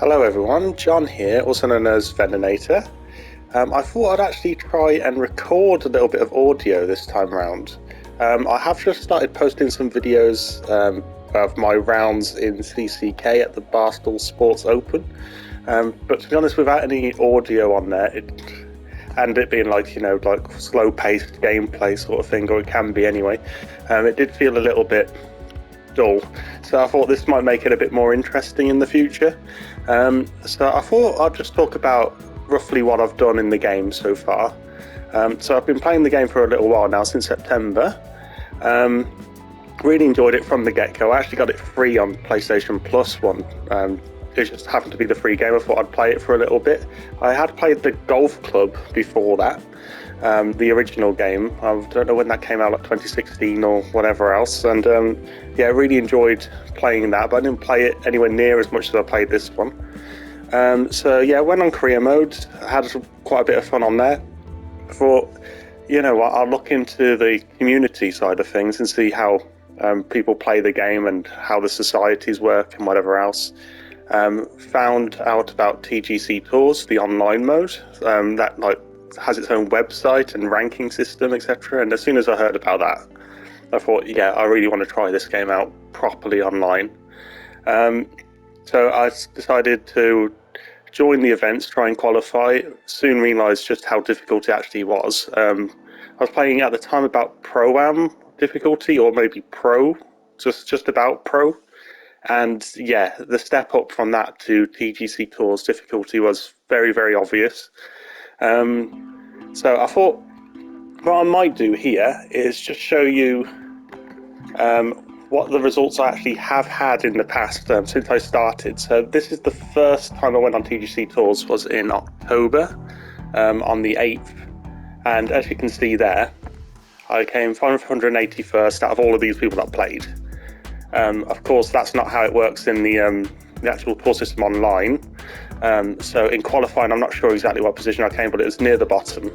Hello everyone, John here, also known as Veninator. I thought I'd actually try and record a little bit of audio this time around. I have just started posting some videos of my rounds in CCK at the Barstool Sports Open, but to be honest, without any audio on there, and it being like slow-paced gameplay sort of thing, or it can be anyway, it did feel a little bit dull. So I thought this might make it a bit more interesting in the future. So I thought I'd just talk about roughly what I've done in the game so far. So I've been playing the game for a little while now, since September. Really enjoyed it from the get-go. I actually got it free on PlayStation Plus one. It just happened to be the free game. I thought I'd play it for a little bit. I had played the Golf Club before that, the original game. I don't know when that came out, like 2016 or whatever else. And yeah, I really enjoyed playing that, but I didn't play it anywhere near as much as I played this one. So yeah, went on career mode, had quite a bit of fun on there. I thought, you know what, I'll look into the community side of things and see how people play the game and how the societies work and whatever else. Found out about TGC Tours, the online mode, that has its own website and ranking system, etc. And as soon as I heard about that, I thought, yeah, I really want to try this game out properly online. So I decided to join the events, try and qualify. Soon realised just how difficult it actually was. I was playing at the time about Pro-Am difficulty, or maybe Pro, just about Pro. And yeah, the step up from that to TGC Tours difficulty was very, very obvious. So I thought what I might do here is just show you what the results I actually have had in the past since I started. So this is the first time I went on TGC Tours, was in October on the 8th. And as you can see there, I came 581st out of all of these people that played. Of course, that's not how it works in the actual tour system online. So in qualifying, I'm not sure exactly what position I came, but it was near the bottom.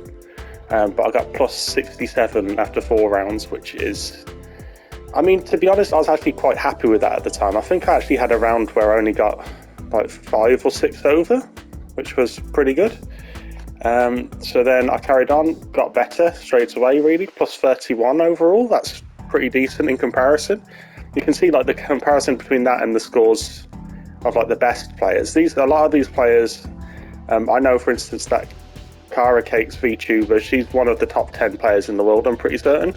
But I got plus 67 after 4 rounds, which is, I mean, to be honest, I was actually quite happy with that at the time. I think I actually had a round where I only got like 5 or 6 over, which was pretty good. So then I carried on, got better straight away, really, plus 31 overall. That's pretty decent in comparison. You can see like the comparison between that and the scores of like the best players. A lot of these players, I know, for instance, that Cara Cakes VTuber, she's one of the top 10 players in the world, I'm pretty certain.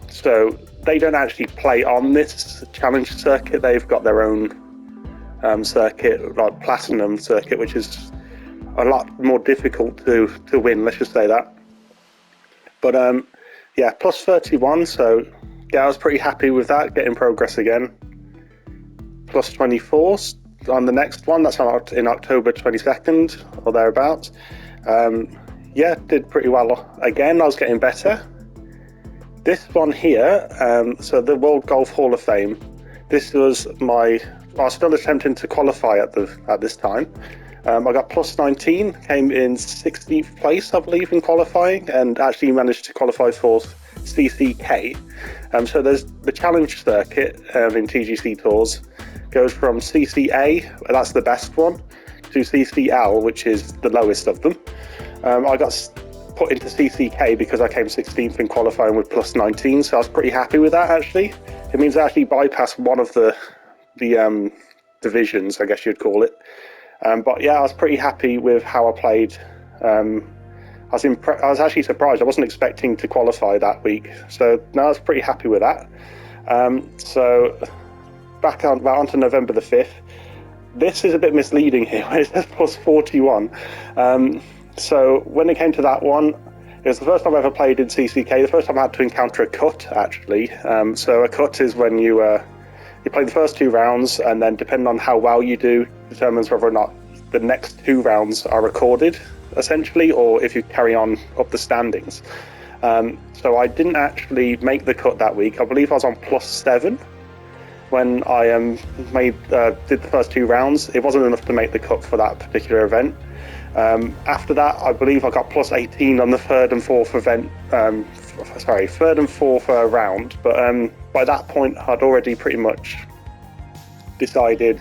So they don't actually play on this challenge circuit. They've got their own circuit, like Platinum circuit, which is a lot more difficult to win, let's just say that. But yeah, plus 31, so yeah, I was pretty happy with that, getting progress again. Plus 24 on the next one, that's in October 22nd or thereabouts. Yeah, did pretty well again, I was getting better. This one here, so the World Golf Hall of Fame, this was I was still attempting to qualify at this time. I got plus 19, came in 16th place, I believe, in qualifying, and actually managed to qualify for CCK. So there's the challenge circuit in TGC Tours, goes from CCA, that's the best one, to CCL, which is the lowest of them. I got put into CCK because I came 16th in qualifying with plus 19, so I was pretty happy with that, actually. It means I actually bypassed one of the divisions, I guess you'd call it. But yeah, I was pretty happy with how I played. I was actually surprised. I wasn't expecting to qualify that week, so no, I was pretty happy with that. So back onto November the 5th. This is a bit misleading here, where it says plus 41. So when it came to that one, it was the first time I ever played in CCK, the first time I had to encounter a cut, actually. So a cut is when you play the first 2 rounds, and then depending on how well you do, determines whether or not the next 2 rounds are recorded, essentially, or if you carry on up the standings. So I didn't actually make the cut that week. I believe I was on plus 7 when I did the first 2 rounds. It wasn't enough to make the cut for that particular event. After that, I believe I got plus 18 on the 3rd and 4th event. 3rd and 4th round. But by that point, I'd already pretty much decided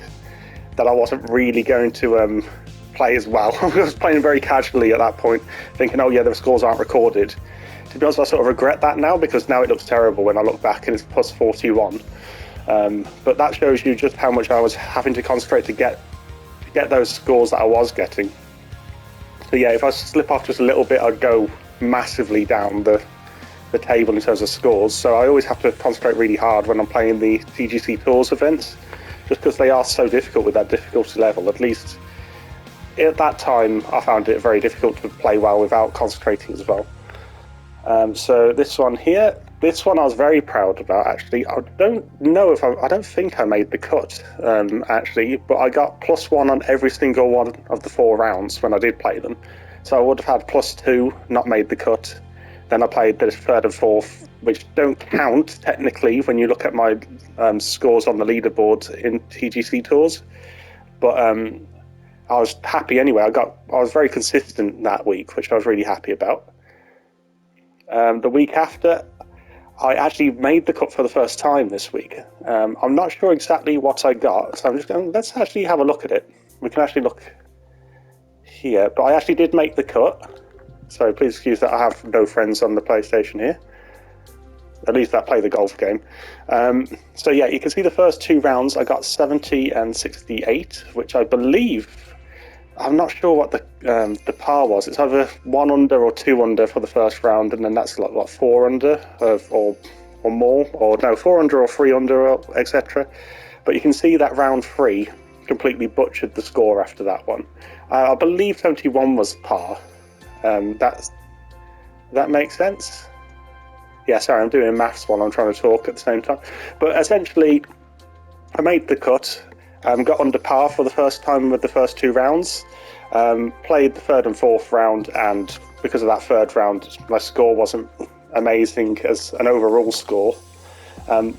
that I wasn't really going to play as well. I was playing very casually at that point, thinking, oh yeah, the scores aren't recorded. To be honest, I sort of regret that now, because now it looks terrible when I look back and it's plus 41. But that shows you just how much I was having to concentrate to get those scores that I was getting. So yeah, if I slip off just a little bit, I'd go massively down the table in terms of scores. So I always have to concentrate really hard when I'm playing the TGC Tours events, just because they are so difficult with that difficulty level. At least at that time, I found it very difficult to play well without concentrating as well. So this one here, this one I was very proud about, actually. I don't know if I don't think I made the cut, actually, but I got +1 on every single one of the 4 rounds when I did play them. So I would have had +2, not made the cut. Then I played the 3rd and 4th, which don't count technically when you look at my scores on the leaderboard in TGC Tours. But I was happy anyway. I was very consistent that week, which I was really happy about. The week after, I actually made the cut for the first time this week. I'm not sure exactly what I got, so I'm just going, let's actually have a look at it. We can actually look here, but I actually did make the cut. So please excuse that I have no friends on the PlayStation here. At least that play the golf game. So yeah, you can see the first 2 rounds I got 70 and 68, which I believe, I'm not sure what the par was. It's either 1 under or 2 under for the first round, and then that's like what, 4 under or more, or no, 4 under or 3 under, etc. But you can see that round 3 completely butchered the score after that one. I believe 71 was par. That makes sense. Yeah, sorry, I'm doing maths while I'm trying to talk at the same time. But essentially, I made the cut, got under par for the first time with the first 2 rounds, played the 3rd and 4th round, and because of that 3rd round, my score wasn't amazing as an overall score.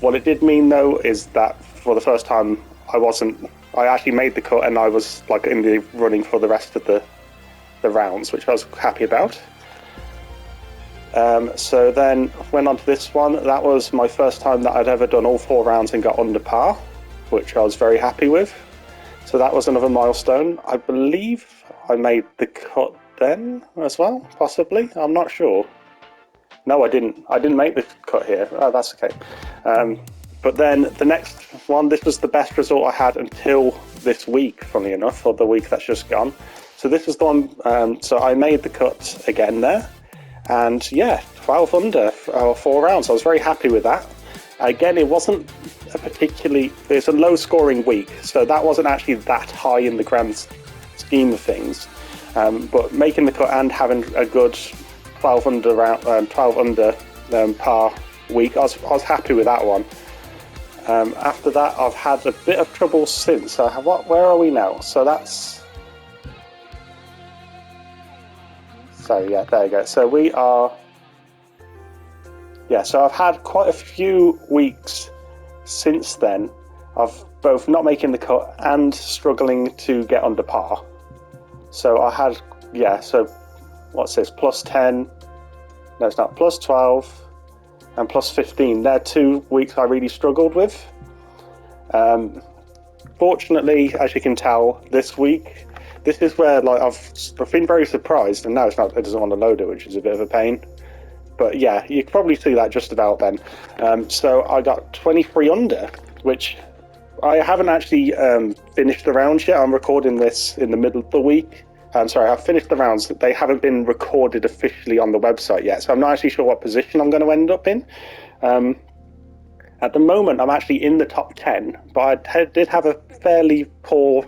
What it did mean, though, is that for the first time, I actually made the cut, and I was like in the running for the rest of the rounds, which I was happy about. So then went on to this one. That was my first time that I'd ever done all 4 rounds and got under par, which I was very happy with. So that was another milestone. I believe I made the cut then as well, possibly. I'm not sure. No, I didn't. I didn't make the cut here. Oh, that's okay. But then the next one, this was the best result I had until this week, funnily enough, or the week that's just gone. So this was the one, so I made the cut again there, and yeah, 12 under 4 rounds. I was very happy with that. Again, it wasn't it's a low scoring week, so that wasn't actually that high in the grand scheme of things. But making the cut and having a good 12 under par week, I was happy with that one. After that, I've had a bit of trouble since. Where are we now? So yeah, there you go. So we are, yeah, so I've had quite a few weeks since then of both not making the cut and struggling to get under par. So I had, yeah, so what's this, +10, no it's not, +12 and +15. They're 2 weeks I really struggled with. Fortunately, as you can tell, this week, this is where like I've been very surprised, and now it doesn't want to load it, which is a bit of a pain. But yeah, you can probably see that just about then. So I got 23 under, which I haven't actually finished the rounds yet. I'm recording this in the middle of the week. I'm sorry, I've finished the rounds. They haven't been recorded officially on the website yet, so I'm not actually sure what position I'm going to end up in. At the moment, I'm actually in the top 10, but I did have a fairly poor,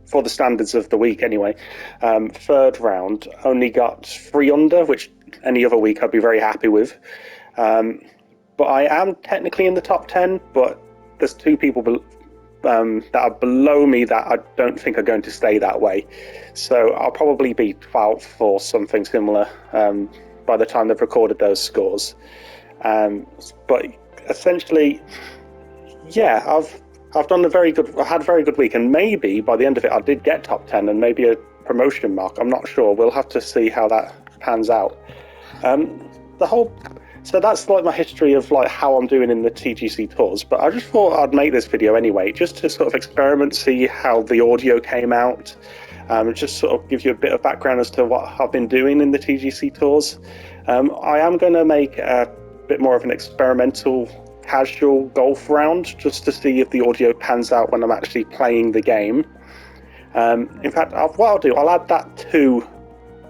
for the standards of the week anyway, 3rd round. Only got 3 under, which any other week I'd be very happy with. But I am technically in the top 10, but there's 2 people that are below me that I don't think are going to stay that way. So I'll probably be 12th or something similar by the time they've recorded those scores. But essentially, yeah, I've done I had a very good week, and maybe by the end of it I did get top 10 and maybe a promotion mark. I'm not sure. We'll have to see how that pans out. So that's like my history of like how I'm doing in the TGC Tours, but I just thought I'd make this video anyway, just to sort of experiment, see how the audio came out, just sort of give you a bit of background as to what I've been doing in the TGC Tours. I am going to make a bit more of an experimental casual golf round, just to see if the audio pans out when I'm actually playing the game. In fact, what I'll do, I'll add that to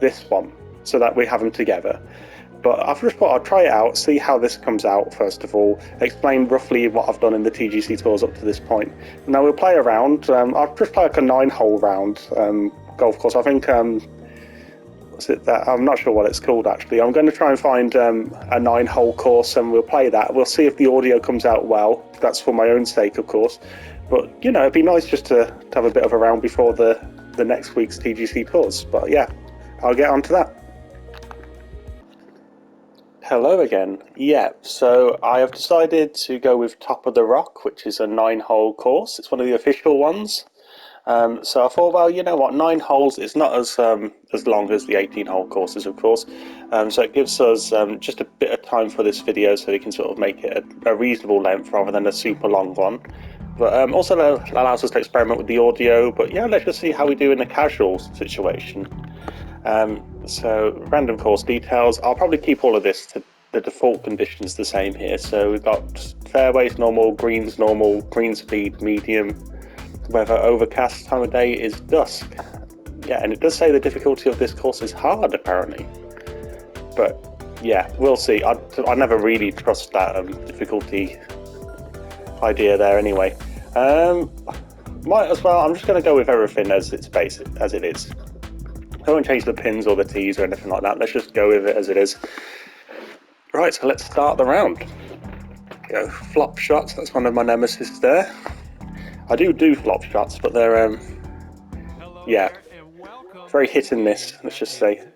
this one, so that we have them together. But I've just thought I'd try it out, see how this comes out first of all, explain roughly what I've done in the TGC Tours up to this point. Now we'll play a round. I'll just play like a 9-hole round golf course. I think, what's it that? I'm not sure what it's called actually. I'm going to try and find a 9-hole course and we'll play that. We'll see if the audio comes out well. That's for my own sake, of course. But, you know, it'd be nice just to have a bit of a round before the next week's TGC Tours. But yeah, I'll get on to that. Hello again. Yeah, so I have decided to go with Top of the Rock, which is a 9-hole course. It's one of the official ones. So I thought, well, you know what, 9 holes is not as long as the 18-hole courses, of course. So it gives us just a bit of time for this video, so we can sort of make it a reasonable length rather than a super long one. But also allows us to experiment with the audio. But yeah, let's just see how we do in a casual situation. So random course details, I'll probably keep all of this to the default conditions the same here. So we've got fairways normal, greens normal, green speed medium, weather overcast, time of day is dusk. Yeah, and it does say the difficulty of this course is hard apparently. But yeah, we'll see. I never really trust that difficulty idea there anyway. Might as well, I'm just going to go with everything as it's basic, as it is. I won't change the pins or the tees or anything like that. Let's just go with it as it is. Right, so let's start the round. Go flop shots. That's one of my nemesis there. I do flop shots, but they're yeah, very hit and miss. Let's just say.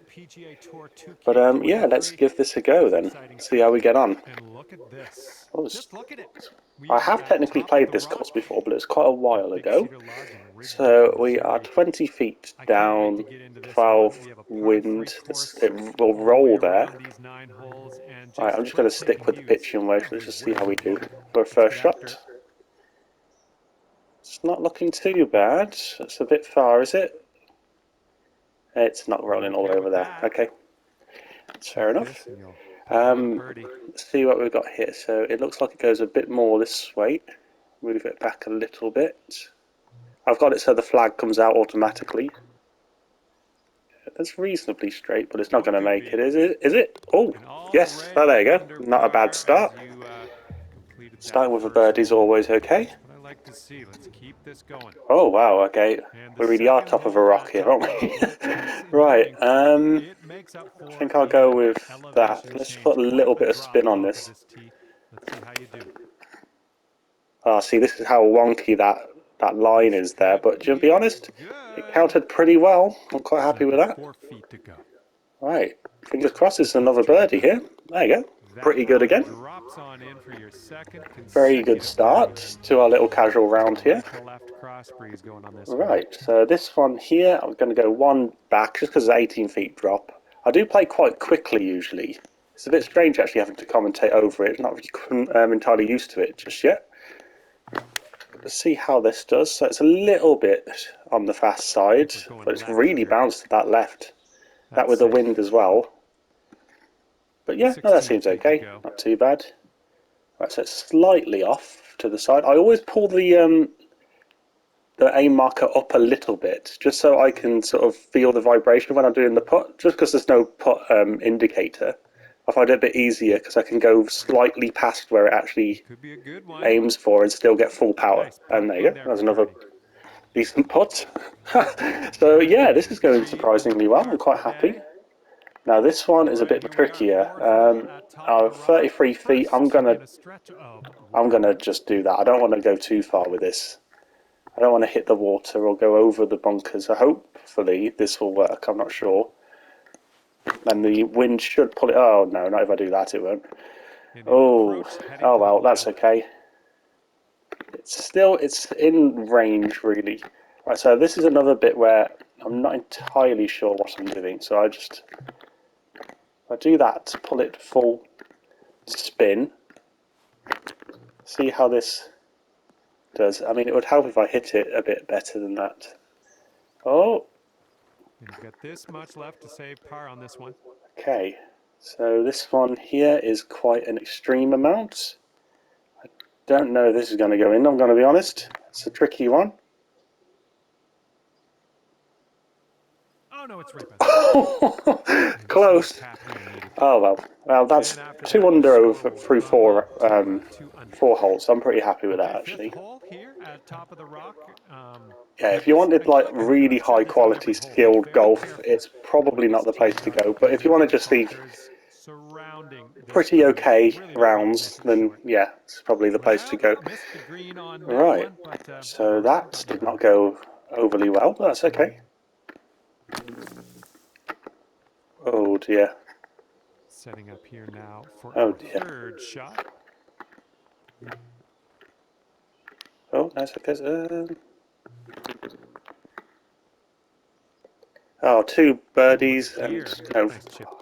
But yeah, let's give this a go then. See how we get on. Oh, I have technically played this course before, but it's quite a while ago. So we are 20 feet down, 12 wind. It will roll there. Right, I'm just going to stick with the pitching wedge. Let's just see how we do for a first shot. It's not looking too bad. It's a bit far, is it? It's not rolling all over there. Okay, that's fair enough. Let's see what we've got here. So it looks like it goes a bit more this way. Move it back a little bit. I've got it so the flag comes out automatically. That's reasonably straight, but it's not going to make it, is it? Is it? Oh, yes. Oh, there you go. Not a bad start. Starting with a birdie is always okay. Oh, wow, okay. We really are top of a rock here, aren't we? Right, I think I'll go with that. Let's put a little bit of spin on this. Ah, see, this is how wonky that line is there, but to be honest, it counted pretty well. I'm quite happy with that. Right, fingers crossed it's another birdie here. There you go. Pretty good again. Very good start to our little casual round here. Right, so this one here, I'm going to go one back just because it's 18 feet drop. I do play quite quickly usually. It's a bit strange actually having to commentate over it. Not really entirely used to it just yet. Let's see how this does. So it's a little bit on the fast side, but it's really bounced to that left. That with the wind as well. But yeah, no, that seems okay. Not too bad. Right, so it's slightly off to the side. I always pull the aim marker up a little bit, just so I can sort of feel the vibration when I'm doing the putt, just because there's no putt indicator. I find it a bit easier because I can go slightly past where it actually aims for and still get full power. And there you go, that's another decent putt. So yeah, this is going surprisingly well. I'm quite happy. Now this one is a bit trickier. 33 feet. I'm gonna just do that. I don't want to go too far with this. I don't want to hit the water or go over the bunkers. Hopefully this will work. I'm not sure. And the wind should pull it. Oh no, not if I do that, it won't. Oh well, that's okay. It's in range really. Right, so this is another bit where I'm not entirely sure what I'm doing. So I do that to pull it full. spin. See how this does. I mean, it would help if I hit it a bit better than that. Oh. You've got this much left to save par on this one. Okay, so this one here is quite an extreme amount. I don't know if this is going to go in, I'm going to be honest. It's a tricky one. Oh no, it's right by Close. Oh well, that's 2 under over through 4 holes. I'm pretty happy with that actually. Here at top of the rock. Yeah, if you wanted like really high quality skilled golf, it's probably not the place to go. But if you want to just see pretty okay rounds, then yeah, it's probably the place to go. Right, so that did not go overly well, but that's okay. Oh dear. Setting up here now for our third shot. Oh, that's okay. Oh, 2 birdies and no,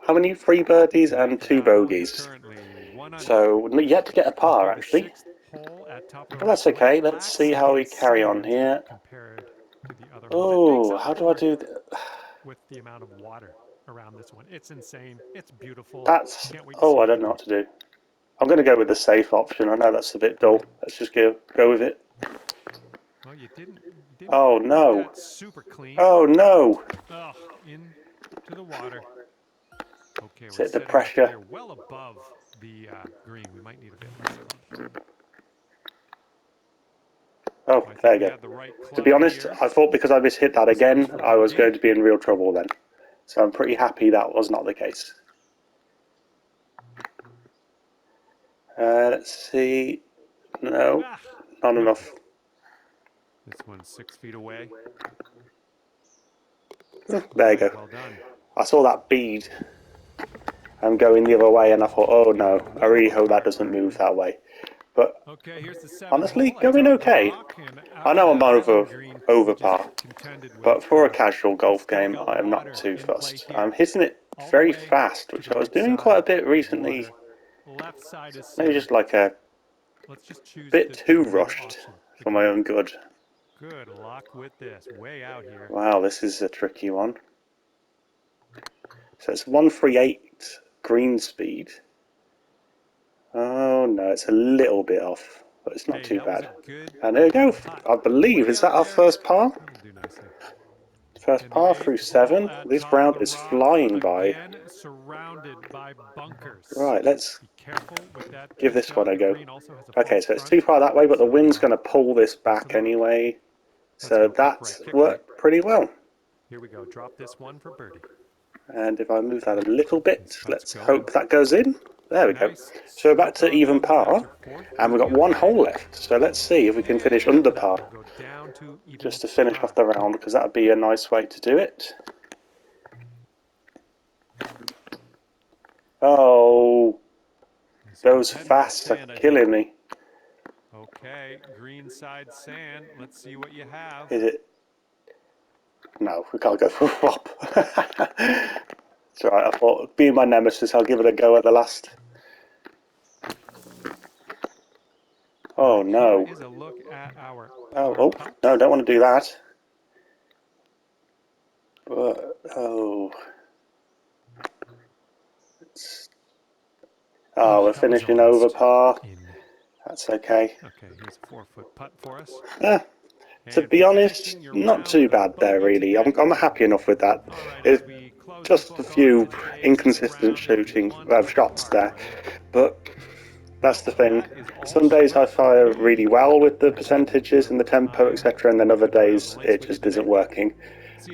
how many? 3 birdies and 2 bogeys. So yet to get a par actually. But that's okay. Let's see how we carry on here. Oh, how do I do that? With the amount of water around this one, it's insane. It's beautiful. That's I don't know what to do. I'm going to go with the safe option. I know that's a bit dull. Let's just go with it. Well, you didn't oh no! Super clean. Oh no! Oh, into the water. Okay, is it the pressure? Well above the green. We might need a bit less above. Oh, there you go. To be honest, I thought because I mishit that again, I was going to be in real trouble then. So I'm pretty happy that was not the case. Let's see. No, not enough. This one's 6 feet away. There you go. Well done. I saw that bead going the other way and I thought, oh no, I really hope that doesn't move that way. But honestly, going okay. I know I'm over par, but for a casual golf game, I am not too fussed. I'm hitting it very fast, which I was doing quite a bit recently. Maybe just like a bit too rushed for my own good. Good luck with this. Way out here. Wow, this is a tricky one. So it's 138 green speed. Oh no, it's a little bit off, but it's not too bad. And there we go. I believe, is that our first par? First par through 7. This round is flying by. Right, let's give this one a go. Okay, so it's too far that way, but the wind's going to pull this back anyway. So that worked pretty well. Here we go. Drop this one for birdie. And if I move that a little bit, let's hope that goes in. There we go. So we're back to even par, and we've got 1 hole left. So let's see if we can finish under par, just to finish off the round, because that would be a nice way to do it. Oh, those fasts are killing me. Okay, green side sand. Let's see what you have. Is it? No, we can't go for a flop. It's alright, I thought, being my nemesis, I'll give it a go at the last. Oh no. Oh, no, don't want to do that. But, oh. Oh, we're finishing over par. That's okay. Okay, here's a 4-foot putt for us. To be honest, not too bad there really. I'm happy enough with that. It's just a few inconsistent shooting shots there, but that's the thing. Some days I fire really well with the percentages and the tempo, etc., and then other days it just isn't working.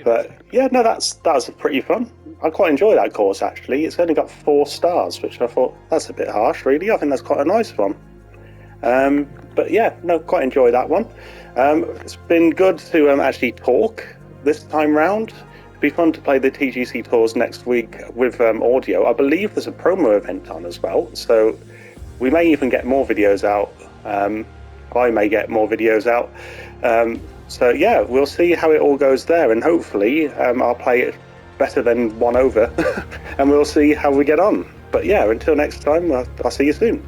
But yeah, no, that was pretty fun. I quite enjoy that course actually. It's only got 4 stars, which I thought that's a bit harsh really. I think that's quite a nice one. But yeah, no, quite enjoy that one. It's been good to actually talk this time round. It'd be fun to play the TGC Tours next week with audio. I believe there's a promo event on as well, so we may even get more videos out. I may get more videos out. So yeah, we'll see how it all goes there, and hopefully I'll play it better than 1 over, and we'll see how we get on. But yeah, until next time, I'll see you soon.